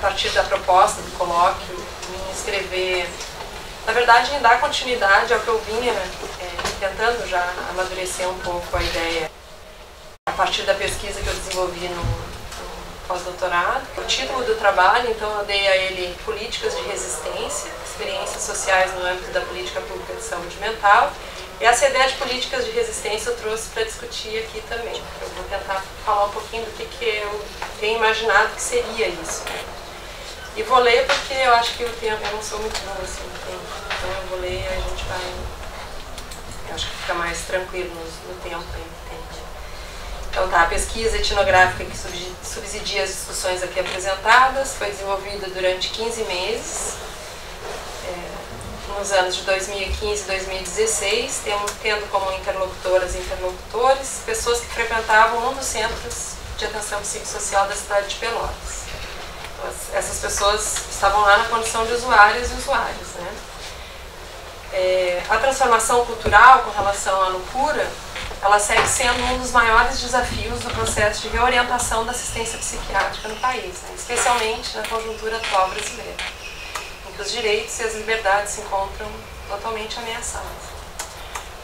partir da proposta do colóquio, me inscrever, na verdade, em dar continuidade ao que eu vinha tentando já amadurecer um pouco a ideia a partir da pesquisa que eu desenvolvi no pós-doutorado. O título do trabalho, então, eu dei a ele Políticas de Resistência, Experiências Sociais no âmbito da Política Pública de Saúde Mental. E essa ideia de políticas de resistência eu trouxe para discutir aqui também. Eu vou tentar falar um pouquinho do que eu tenho imaginado que seria isso. E vou ler porque eu acho que o tempo, eu não sou muito boa assim no tempo, então eu vou ler e a gente vai, eu acho que fica mais tranquilo no tempo aí. Então tá, a pesquisa etnográfica que subsidia as discussões aqui apresentadas foi desenvolvida durante 15 meses, nos anos de 2015 e 2016, tendo como interlocutoras e interlocutores pessoas que frequentavam um dos centros de atenção psicossocial da cidade de Pelotas. Então, essas pessoas estavam lá na condição de usuários e usuários, né? A transformação cultural com relação à loucura, ela segue sendo um dos maiores desafios do processo de reorientação da assistência psiquiátrica no país, né? Especialmente na conjuntura atual brasileira, em que os direitos e as liberdades se encontram totalmente ameaçados.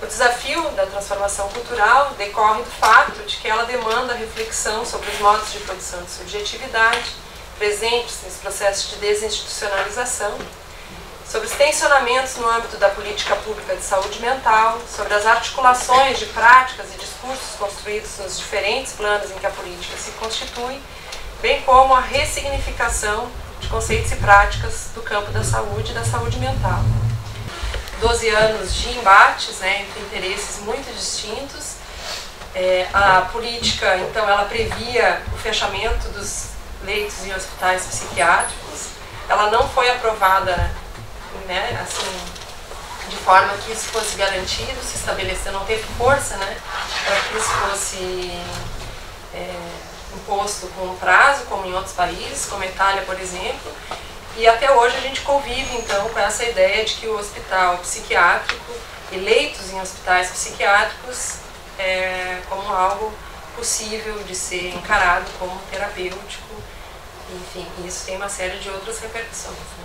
O desafio da transformação cultural decorre do fato de que ela demanda reflexão sobre os modos de produção de subjetividade presentes nesse processo de desinstitucionalização, sobre os tensionamentos no âmbito da política pública de saúde mental, sobre as articulações de práticas e discursos construídos nos diferentes planos em que a política se constitui, bem como a ressignificação de conceitos e práticas do campo da saúde e da saúde mental. 12 anos de embates, né, entre interesses muito distintos. A política, então, ela previa o fechamento dos leitos em hospitais psiquiátricos. Ela não foi aprovada, né, assim, de forma que isso fosse garantido, se estabeleceu, não teve força, né, para que isso fosse imposto com prazo, como em outros países, como a Itália, por exemplo. E até hoje a gente convive, então, com essa ideia de que o hospital psiquiátrico e leitos em hospitais psiquiátricos é como algo possível de ser encarado como terapêutico. Enfim, isso tem uma série de outras repercussões, né?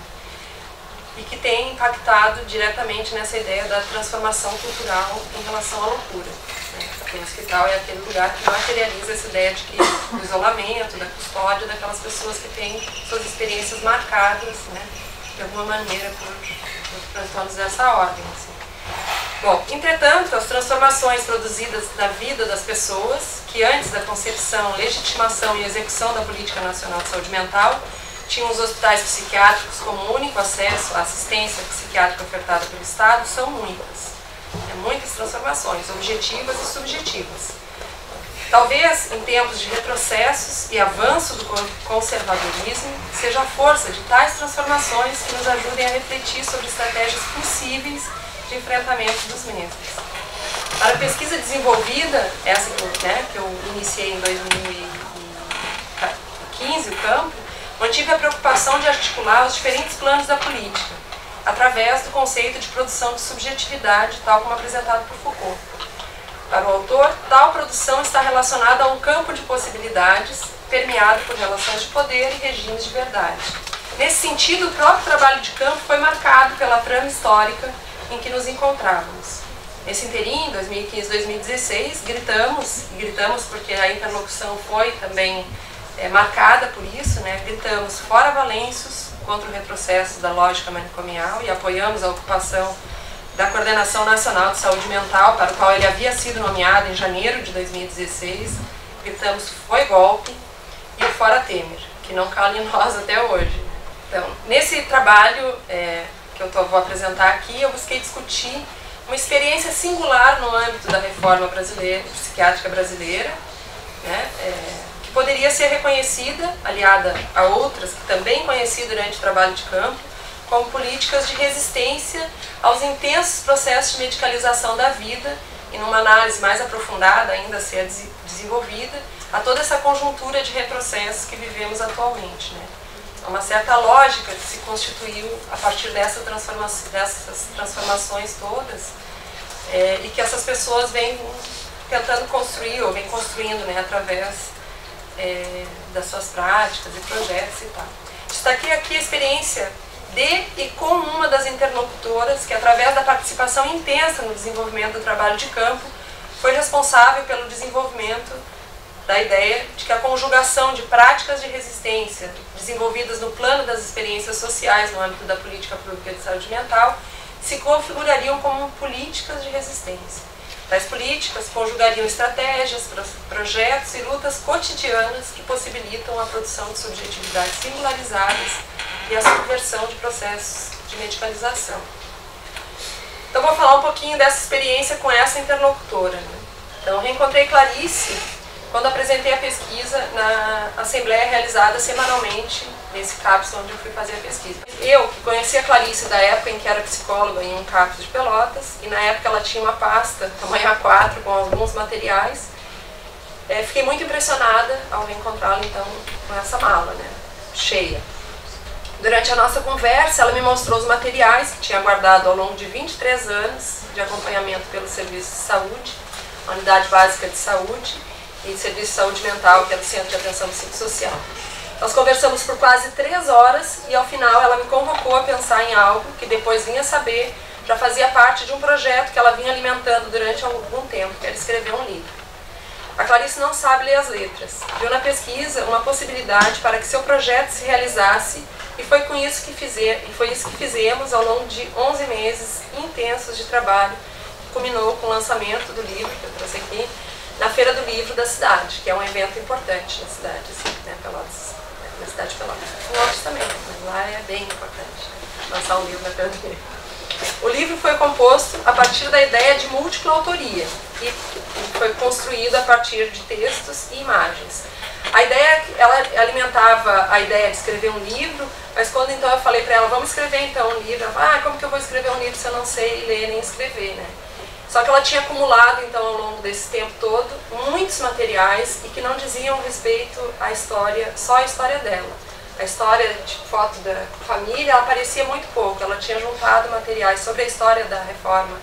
E que tem impactado diretamente nessa ideia da transformação cultural em relação à loucura, né? Porque o hospital é aquele lugar que materializa essa ideia de que do isolamento, da custódia, daquelas pessoas que têm suas experiências marcadas, né, de alguma maneira por transtornos dessa ordem. Assim. Bom, entretanto, as transformações produzidas na vida das pessoas, que antes da concepção, legitimação e execução da Política Nacional de Saúde Mental, tinham os hospitais psiquiátricos como único acesso à assistência psiquiátrica ofertada pelo Estado, são muitas. Muitas transformações, objetivas e subjetivas. Talvez, em tempos de retrocessos e avanço do conservadorismo, seja a força de tais transformações que nos ajudem a refletir sobre estratégias possíveis de enfrentamento dos mesmos. Para a pesquisa desenvolvida, essa que eu iniciei em 2015, o campo, mantive a preocupação de articular os diferentes planos da política, através do conceito de produção de subjetividade, tal como apresentado por Foucault. Para o autor, tal produção está relacionada a um campo de possibilidades, permeado por relações de poder e regimes de verdade. Nesse sentido, o próprio trabalho de campo foi marcado pela trama histórica em que nos encontrávamos. Nesse inteirinho, 2015-2016, gritamos porque a interlocução foi também marcada por isso, né? Gritamos fora Valenços, contra o retrocesso da lógica manicomial, e apoiamos a ocupação da Coordenação Nacional de Saúde Mental, para o qual ele havia sido nomeado em janeiro de 2016. Gritamos foi golpe, e o fora Temer, que não cala em nós até hoje. Então, nesse trabalho que eu vou apresentar aqui, eu busquei discutir uma experiência singular no âmbito da reforma brasileira, psiquiátrica brasileira, né, que poderia ser reconhecida, aliada a outras que também conheci durante o trabalho de campo, como políticas de resistência aos intensos processos de medicalização da vida e, numa análise mais aprofundada ainda a ser desenvolvida, a toda essa conjuntura de retrocessos que vivemos atualmente, né. Uma certa lógica que se constituiu a partir dessas transformações todas, e que essas pessoas vêm tentando construir, ou vêm construindo, né, através das suas práticas e projetos e tal. Destaquei aqui a experiência de e com uma das interlocutoras que, através da participação intensa no desenvolvimento do trabalho de campo, foi responsável pelo desenvolvimento da ideia de que a conjugação de práticas de resistência desenvolvidas no plano das experiências sociais no âmbito da política pública de saúde mental se configurariam como políticas de resistência. Tais políticas conjugariam estratégias, projetos e lutas cotidianas que possibilitam a produção de subjetividades singularizadas e a subversão de processos de medicalização. Então vou falar um pouquinho dessa experiência com essa interlocutora. Então reencontrei Clarice quando apresentei a pesquisa na assembleia realizada semanalmente nesse CAPS onde eu fui fazer a pesquisa. Eu, que conhecia a Clarice da época em que era psicóloga em um CAPS de Pelotas, e na época ela tinha uma pasta, tamanho A4, com alguns materiais, fiquei muito impressionada ao reencontrá-la então com essa mala, né, cheia. Durante a nossa conversa, ela me mostrou os materiais que tinha guardado ao longo de 23 anos de acompanhamento pelo Serviço de Saúde, a Unidade Básica de Saúde e Serviço de Saúde Mental, que é o Centro de Atenção Psicossocial. Nós conversamos por quase 3 horas e, ao final, ela me convocou a pensar em algo que depois vinha saber já fazia parte de um projeto que ela vinha alimentando durante algum tempo, que era escrever um livro. A Clarice não sabe ler as letras. Viu na pesquisa uma possibilidade para que seu projeto se realizasse e foi isso que fizemos ao longo de 11 meses intensos de trabalho, que culminou com o lançamento do livro, que eu trouxe aqui, na Feira do Livro da cidade, que é um evento importante na cidade, assim, né, Pelotas, na cidade de Pelotas. Em Londres também, mas lá é bem importante lançar um livro na Feira do Livro. O livro foi composto a partir da ideia de múltipla autoria e foi construído a partir de textos e imagens. A ideia, ela alimentava a ideia de escrever um livro, mas quando então eu falei para ela, vamos escrever então um livro, ela falou, como que eu vou escrever um livro se eu não sei ler nem escrever, né? Só que ela tinha acumulado então ao longo desse tempo todo muitos materiais e que não diziam respeito à história, só a história dela. A história de foto da família, ela aparecia muito pouco. Ela tinha juntado materiais sobre a história da reforma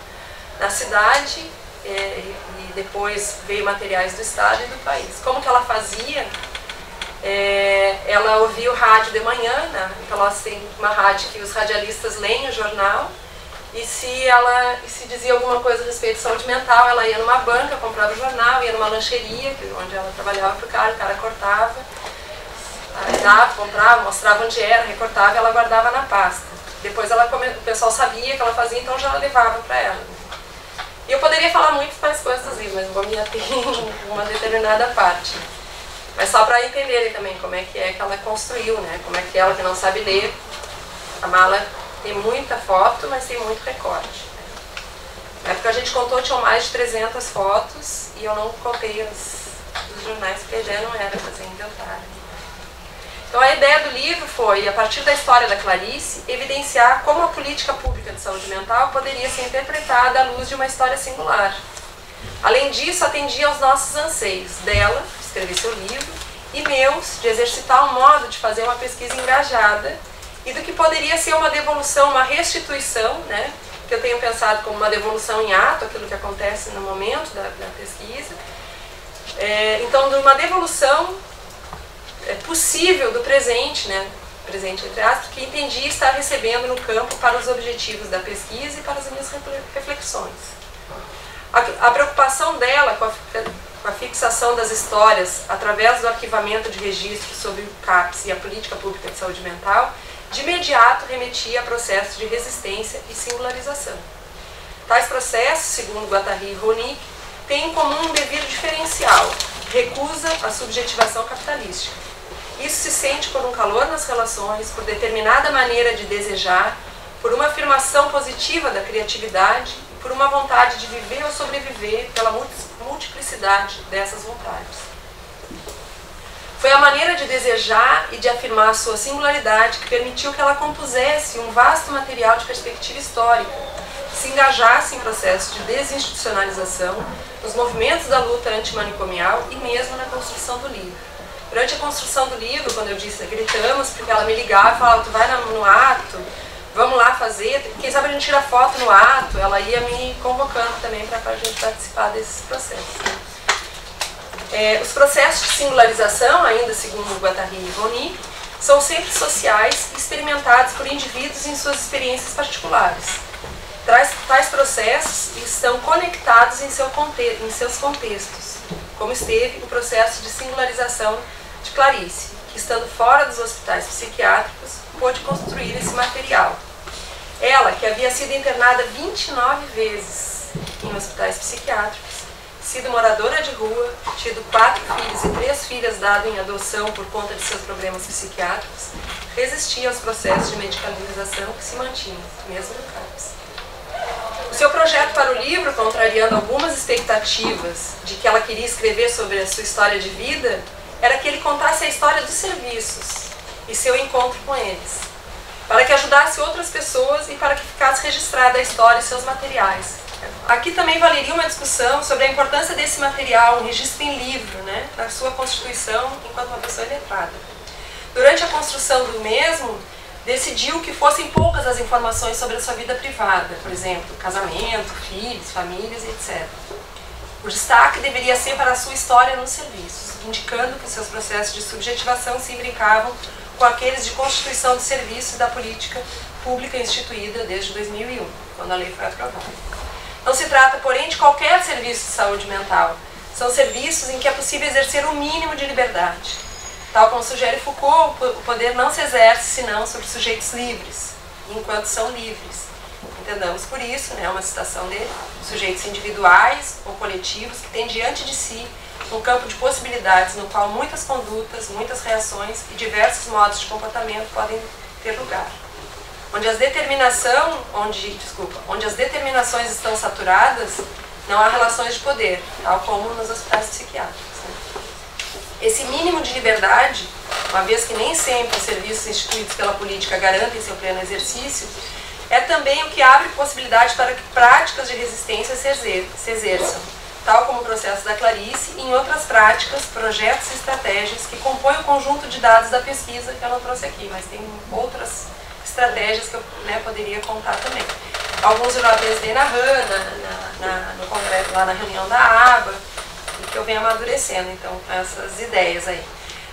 na cidade e depois veio materiais do estado e do país. Como que ela fazia? Ela ouvia o rádio de manhã, né? Então ela tem uma rádio que os radialistas leem o jornal e se dizia alguma coisa a respeito de saúde mental, ela ia numa banca, comprava o jornal, ia numa lancheria, onde ela trabalhava para o cara cortava, dava, comprava, mostrava onde era, recortava e ela guardava na pasta. Depois o pessoal sabia que ela fazia, então já levava para ela. E eu poderia falar muito mais coisas do livro, mas não vou me ater em uma determinada parte. Mas só para entenderem também como é que ela construiu, né? Como é que ela que não sabe ler, a mala tem muita foto, mas tem muito recorte. Na época a gente contou, tinham mais de 300 fotos e eu não contei os jornais, porque a ideia não era fazer inventário. Então a ideia do livro foi, a partir da história da Clarice, evidenciar como a política pública de saúde mental poderia ser interpretada à luz de uma história singular. Além disso, atendia aos nossos anseios dela, de escrever seu livro, e meus, de exercitar um modo de fazer uma pesquisa engajada, e do que poderia ser uma devolução, uma restituição, né, que eu tenho pensado como uma devolução em ato, aquilo que acontece no momento da pesquisa. Então, de uma devolução possível do presente, né, presente entre aspas, que entendi estar recebendo no campo para os objetivos da pesquisa e para as minhas reflexões. A preocupação dela com a fixação das histórias através do arquivamento de registros sobre o CAPS e a política pública de saúde mental, de imediato remetia a processos de resistência e singularização. Tais processos, segundo Guattari e Ronick, têm em comum um devido diferencial, recusa a subjetivação capitalística. Isso se sente por um calor nas relações, por determinada maneira de desejar, por uma afirmação positiva da criatividade e por uma vontade de viver ou sobreviver pela multiplicidade dessas vontades. Foi a maneira de desejar e de afirmar a sua singularidade que permitiu que ela compusesse um vasto material de perspectiva histórica, se engajasse em processos de desinstitucionalização, nos movimentos da luta antimanicomial e mesmo na construção do livro. Durante a construção do livro, quando eu disse, gritamos, porque ela me ligava e falava, tu vai no ato, vamos lá fazer, quem sabe a gente tira foto no ato, ela ia me convocando também para a gente participar desses processos. Os processos de singularização, ainda segundo Guattari e Ronick, são sempre sociais e experimentados por indivíduos em suas experiências particulares. Tais processos estão conectados em seus contextos, como esteve o processo de singularização de Clarice, que, estando fora dos hospitais psiquiátricos, pôde construir esse material. Ela, que havia sido internada 29 vezes em hospitais psiquiátricos, sido moradora de rua, tido 4 filhos e 3 filhas dadas em adoção por conta de seus problemas psiquiátricos, resistia aos processos de medicalização que se mantinham, mesmo no CAPS. O seu projeto para o livro, contrariando algumas expectativas de que ela queria escrever sobre a sua história de vida, era que ele contasse a história dos serviços e seu encontro com eles, para que ajudasse outras pessoas e para que ficasse registrada a história e seus materiais. Aqui também valeria uma discussão sobre a importância desse material, um registro em livro, né, na sua constituição enquanto uma pessoa letrada. Durante a construção do mesmo, decidiu que fossem poucas as informações sobre a sua vida privada, por exemplo, casamento, filhos, famílias, etc. O destaque deveria ser para a sua história nos serviços, indicando que seus processos de subjetivação se imbricavam com aqueles de constituição de serviços e da política pública instituída desde 2001, quando a lei foi aprovada. Não se trata, porém, de qualquer serviço de saúde mental. São serviços em que é possível exercer o mínimo de liberdade. Tal como sugere Foucault, o poder não se exerce senão sobre sujeitos livres, enquanto são livres. Entendamos por isso, né, uma citação dele, sujeitos individuais ou coletivos que têm diante de si um campo de possibilidades no qual muitas condutas, muitas reações e diversos modos de comportamento podem ter lugar. Onde as determinações estão saturadas, não há relações de poder, tal como nos hospitais psiquiátricos. Né? Esse mínimo de liberdade, uma vez que nem sempre os serviços instituídos pela política garantem seu pleno exercício, é também o que abre possibilidade para que práticas de resistência se exerçam, tal como o processo da Clarice e em outras práticas, projetos e estratégias que compõem o conjunto de dados da pesquisa que eu não trouxe aqui, mas tem outras estratégias que eu, né, poderia contar também. Alguns eu já apresentei na RAN, no congresso, lá na reunião da ABA, e que eu venho amadurecendo, então, essas ideias aí.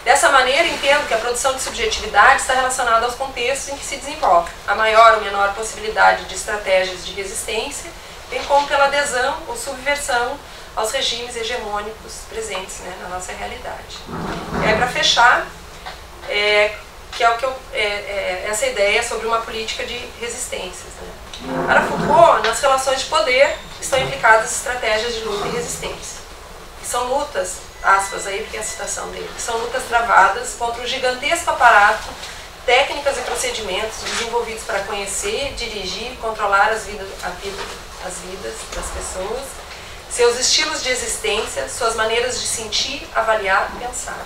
Dessa maneira, entendo que a produção de subjetividade está relacionada aos contextos em que se desenvolve. A maior ou menor possibilidade de estratégias de resistência, bem como pela adesão ou subversão aos regimes hegemônicos presentes, né, na nossa realidade. E aí, para fechar, que é o que essa ideia sobre uma política de resistências. Né? Para Foucault, nas relações de poder estão implicadas estratégias de luta e resistência. E são lutas, aspas aí, porque é a citação dele, são lutas travadas contra o gigantesco aparato, técnicas e procedimentos desenvolvidos para conhecer, dirigir e controlar as vidas das pessoas, seus estilos de existência, suas maneiras de sentir, avaliar e pensar.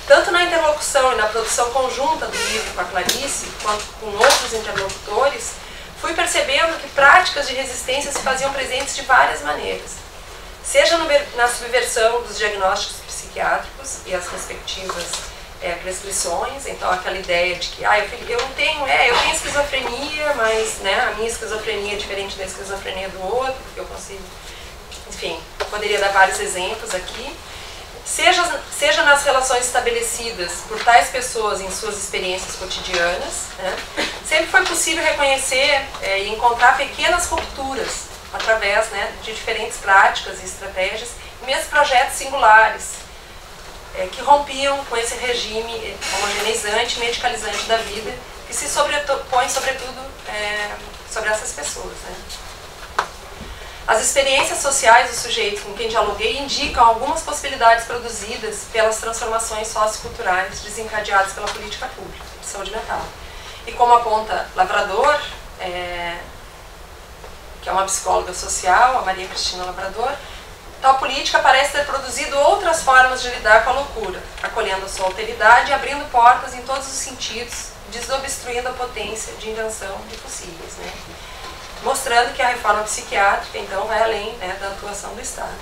Tanto na interlocução e na produção conjunta do livro com a Clarice, quanto com outros interlocutores, fui percebendo que práticas de resistência se faziam presentes de várias maneiras. Seja na subversão dos diagnósticos psiquiátricos e as respectivas prescrições, então aquela ideia de que eu tenho esquizofrenia, mas, né, a minha esquizofrenia é diferente da esquizofrenia do outro, porque eu consigo, enfim, poderia dar vários exemplos aqui. Seja nas relações estabelecidas por tais pessoas em suas experiências cotidianas, né, sempre foi possível reconhecer e encontrar pequenas rupturas através, né, de diferentes práticas e estratégias, e mesmo projetos singulares que rompiam com esse regime homogeneizante, medicalizante da vida, que se sobrepõe, sobretudo, sobre essas pessoas. Né. As experiências sociais dos sujeitos com quem dialoguei indicam algumas possibilidades produzidas pelas transformações socioculturais desencadeadas pela política pública de saúde mental. E como aponta Lavrador, que é uma psicóloga social, a Maria Cristina Lavrador, tal política parece ter produzido outras formas de lidar com a loucura, acolhendo a sua alteridade e abrindo portas em todos os sentidos, desobstruindo a potência de invenção de possíveis, né? Mostrando que a reforma psiquiátrica, então, vai além, né, da atuação do Estado.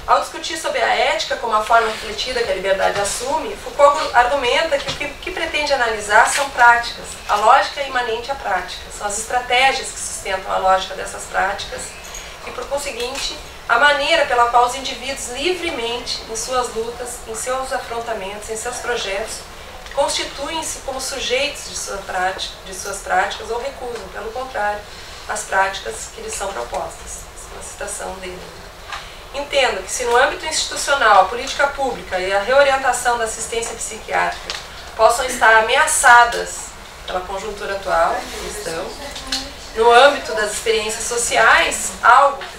Ao discutir sobre a ética como a forma refletida que a liberdade assume, Foucault argumenta que o que pretende analisar são práticas, a lógica é imanente à prática, são as estratégias que sustentam a lógica dessas práticas e, por conseguinte, a maneira pela qual os indivíduos livremente, em suas lutas, em seus afrontamentos, em seus projetos, constituem-se como sujeitos de suas práticas ou recusam, pelo contrário, as práticas que lhes são propostas. Essa é uma citação dele. Entendo que se no âmbito institucional, a política pública e a reorientação da assistência psiquiátrica possam estar ameaçadas pela conjuntura atual, no âmbito das experiências sociais, algo que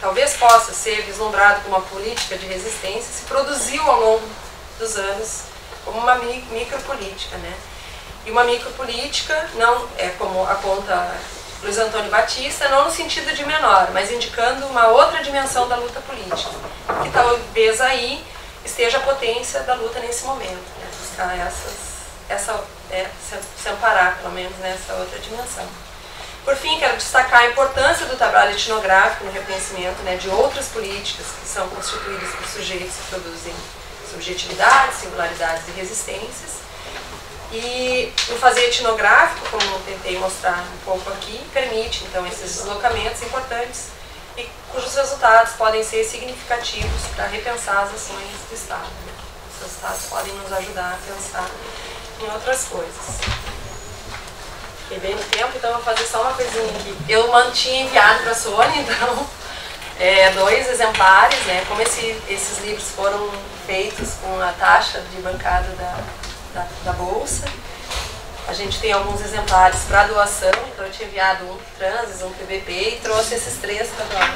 talvez possa ser vislumbrado como uma política de resistência, se produziu ao longo dos anos como uma micropolítica, né? E uma micropolítica não é, como aponta Luiz Antônio Batista, não no sentido de menor, mas indicando uma outra dimensão da luta política, que talvez aí esteja a potência da luta nesse momento, né? Buscar se amparar, pelo menos, nessa outra dimensão. Por fim, quero destacar a importância do trabalho etnográfico no reconhecimento, né, de outras políticas que são constituídas por sujeitos que produzem subjetividades, singularidades e resistências. E o fazer etnográfico, como eu tentei mostrar um pouco aqui, permite, então, esses deslocamentos importantes e cujos resultados podem ser significativos para repensar as ações do Estado, né? Os resultados podem nos ajudar a pensar em outras coisas. Fiquei bem no tempo, então eu vou fazer só uma coisinha aqui. Eu tinha enviado para a Sônia, então, 2 exemplares, né? Como esses livros foram feitos com a taxa de bancada da Bolsa. A gente tem alguns exemplares para doação, então eu tinha enviado um para o Transes, um para o IBP e trouxe esses 3 para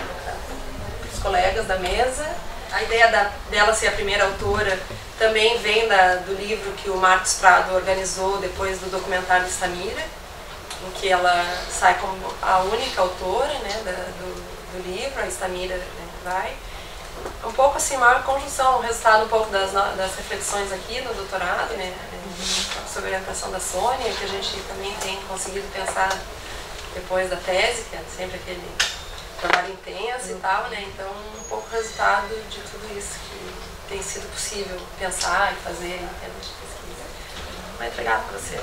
os colegas da mesa. A ideia dela ser a primeira autora também vem do livro que o Marcos Prado organizou depois do documentário de Samira, em que ela sai como a única autora, né, do livro, a Samira, né, vai. Um pouco assim, maior conjunção, o resultado um pouco das reflexões aqui no doutorado, né, sobre a orientação da Sônia, que a gente também tem conseguido pensar depois da tese, que é sempre aquele trabalho intenso e tal, né, então um pouco o resultado de tudo isso que tem sido possível pensar e fazer em termos de pesquisa. Vou entregar para vocês.